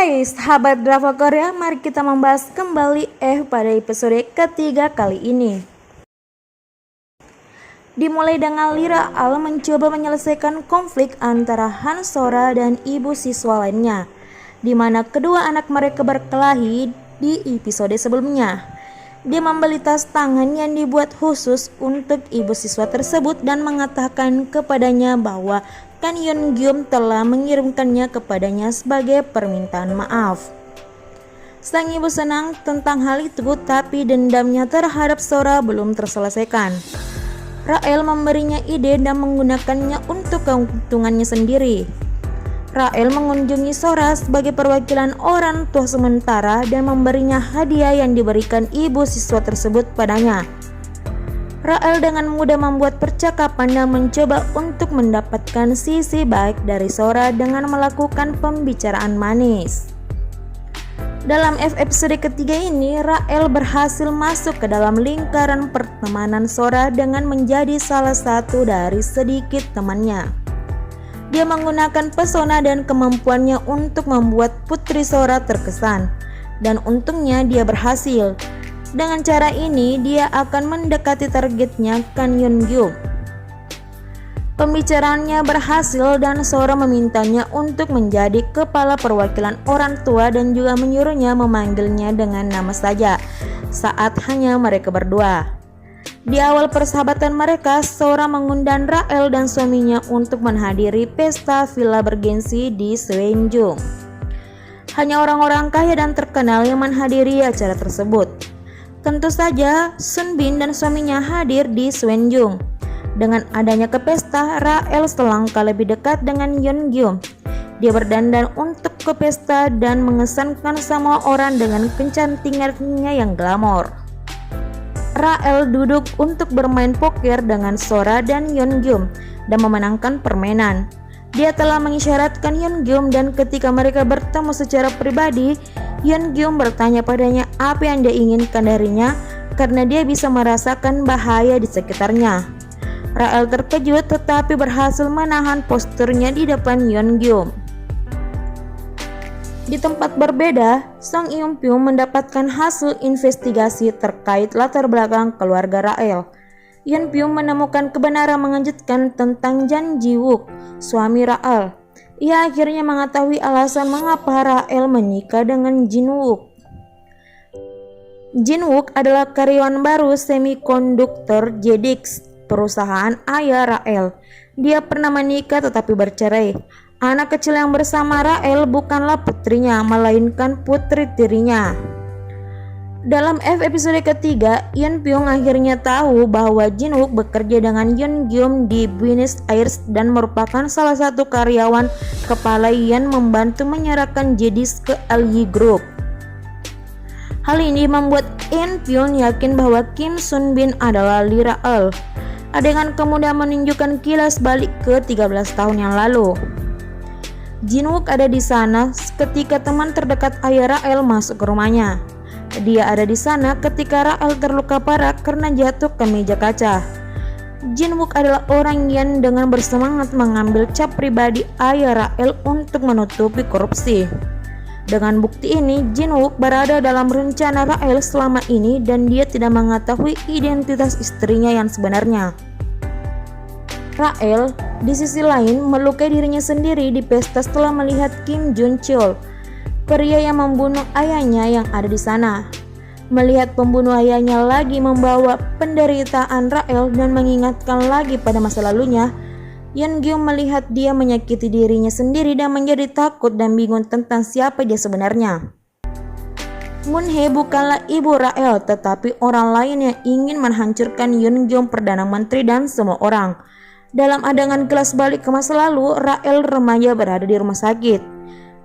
Hai sahabat drama Korea, mari kita membahas kembali pada episode ketiga kali ini. Dimulai dengan Lira Al mencoba menyelesaikan konflik antara Han Sora dan ibu siswa lainnya, di mana kedua anak mereka berkelahi di episode sebelumnya. Dia membeli tas tangan yang dibuat khusus untuk ibu siswa tersebut dan mengatakan kepadanya bahwa Kan Yeon Gyum telah mengirimkannya kepadanya sebagai permintaan maaf. Sang ibu senang tentang hal itu, tapi dendamnya terhadap Sora belum terselesaikan. Rael memberinya ide dan menggunakannya untuk keuntungannya sendiri. Rael mengunjungi Sora sebagai perwakilan orang tua sementara dan memberinya hadiah yang diberikan ibu siswa tersebut padanya. Rael dengan mudah membuat percakapan dan mencoba untuk mendapatkan sisi baik dari Sora dengan melakukan pembicaraan manis. Dalam episode ketiga ini, Rael berhasil masuk ke dalam lingkaran pertemanan Sora dengan menjadi salah satu dari sedikit temannya. Dia menggunakan pesona dan kemampuannya untuk membuat putri Sora terkesan, dan untungnya dia berhasil. Dengan cara ini, dia akan mendekati targetnya, Kan Yeon Gyum. Pembicaraannya berhasil dan Sora memintanya untuk menjadi kepala perwakilan orang tua dan juga menyuruhnya memanggilnya dengan nama saja saat hanya mereka berdua. Di awal persahabatan mereka, Sora mengundang Rael dan suaminya untuk menghadiri pesta villa bergensi di Sweonjung. Hanya orang-orang kaya dan terkenal yang menghadiri acara tersebut. Tentu saja Sun Bin dan suaminya hadir di Sweonjung. Dengan adanya ke pesta, Rael selangkah lebih dekat dengan Yeon Gyum. Dia berdandan untuk ke pesta dan mengesankan semua orang dengan kecantikannya yang glamor. Rael duduk untuk bermain poker dengan Sora dan Yeon Gyum dan memenangkan permainan. Dia telah mengisyaratkan Yeon Gyum dan ketika mereka bertemu secara pribadi, Yeon Gyum bertanya padanya apa yang dia inginkan darinya karena dia bisa merasakan bahaya di sekitarnya. Rael terkejut tetapi berhasil menahan posturnya di depan Yeon Gyum. Di tempat berbeda, Song Eun Pyo mendapatkan hasil investigasi terkait latar belakang keluarga Rael. Yeon Pyo menemukan kebenaran mengejutkan tentang Jang Ji Wook, suami Rael. Ia akhirnya mengetahui alasan mengapa Rael menikah dengan Jin Wook. Jin Wook adalah karyawan baru semikonduktor JEDIX, perusahaan ayah Rael. Dia pernah menikah tetapi bercerai. Anak kecil yang bersama Rael bukanlah putrinya, melainkan putri tirinya. Dalam episode ketiga, Yeon Pyong akhirnya tahu bahwa Jin Wook bekerja dengan Yeon Gyum di Buenos Aires dan merupakan salah satu karyawan kepala yang membantu menyerahkan JEDIX ke LG Group. Hal ini membuat Yeon Pyong yakin bahwa Kim Sun Bin adalah Lira Al. Adegan kemudian menunjukkan kilas balik ke 13 tahun yang lalu. Jin Wook ada di sana ketika teman terdekat ayah Rael masuk ke rumahnya. Dia ada di sana ketika Rael terluka parah karena jatuh ke meja kaca. Jin Wook adalah orang yang dengan bersemangat mengambil cap pribadi ayah Rael untuk menutupi korupsi. Dengan bukti ini, Jin Wook berada dalam rencana Rael selama ini dan dia tidak mengetahui identitas istrinya yang sebenarnya. Rael, di sisi lain, melukai dirinya sendiri di pesta setelah melihat Kim Jun Chul, pria yang membunuh ayahnya yang ada di sana. Melihat pembunuh ayahnya lagi membawa penderitaan Rael dan mengingatkan lagi pada masa lalunya, Yeon Gyum melihat dia menyakiti dirinya sendiri dan menjadi takut dan bingung tentang siapa dia sebenarnya. Moon Hye bukanlah ibu Rael, tetapi orang lain yang ingin menghancurkan Yeon Gyum, Perdana Menteri dan semua orang. Dalam adegan kelas balik ke masa lalu, Rael remaja berada di rumah sakit.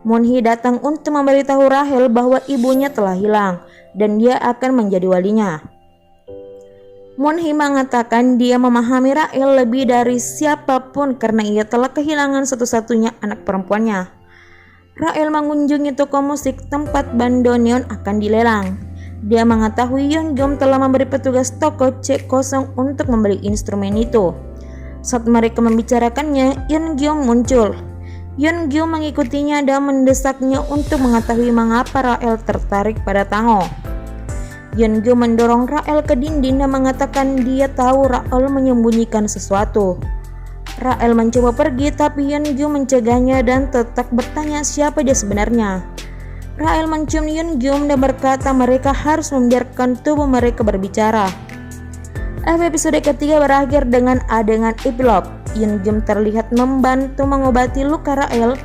Moon Hye datang untuk memberitahu Rael bahwa ibunya telah hilang dan dia akan menjadi walinya. Moon Hye mengatakan dia memahami Rael lebih dari siapapun karena ia telah kehilangan satu-satunya anak perempuannya. Rael mengunjungi toko musik tempat bandoneon akan dilelang. Dia mengetahui Yeon Gyum telah memberi petugas toko cek kosong untuk membeli instrumen itu. Saat mereka membicarakannya, Yeon Gyum muncul. Yeon Gyu mengikutinya dan mendesaknya untuk mengetahui mengapa Rael tertarik pada Taho. Yeon Gyu mendorong Rael ke dinding dan mengatakan dia tahu Rael menyembunyikan sesuatu. Rael mencoba pergi tapi Yeon Gyu mencegahnya dan tetap bertanya siapa dia sebenarnya. Rael mencium Yeon Gyu dan berkata mereka harus membiarkan tubuh mereka berbicara. Episode ketiga berakhir dengan adegan epilog. Yeon Gyu terlihat membantu mengobati luka Rael.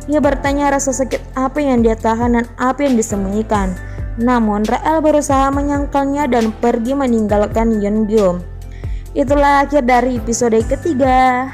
Ia bertanya rasa sakit apa yang dia tahan dan apa yang disembunyikan. Namun Rael berusaha menyangkalnya dan pergi meninggalkan Yeon Gyu. Itulah akhir dari episode ketiga.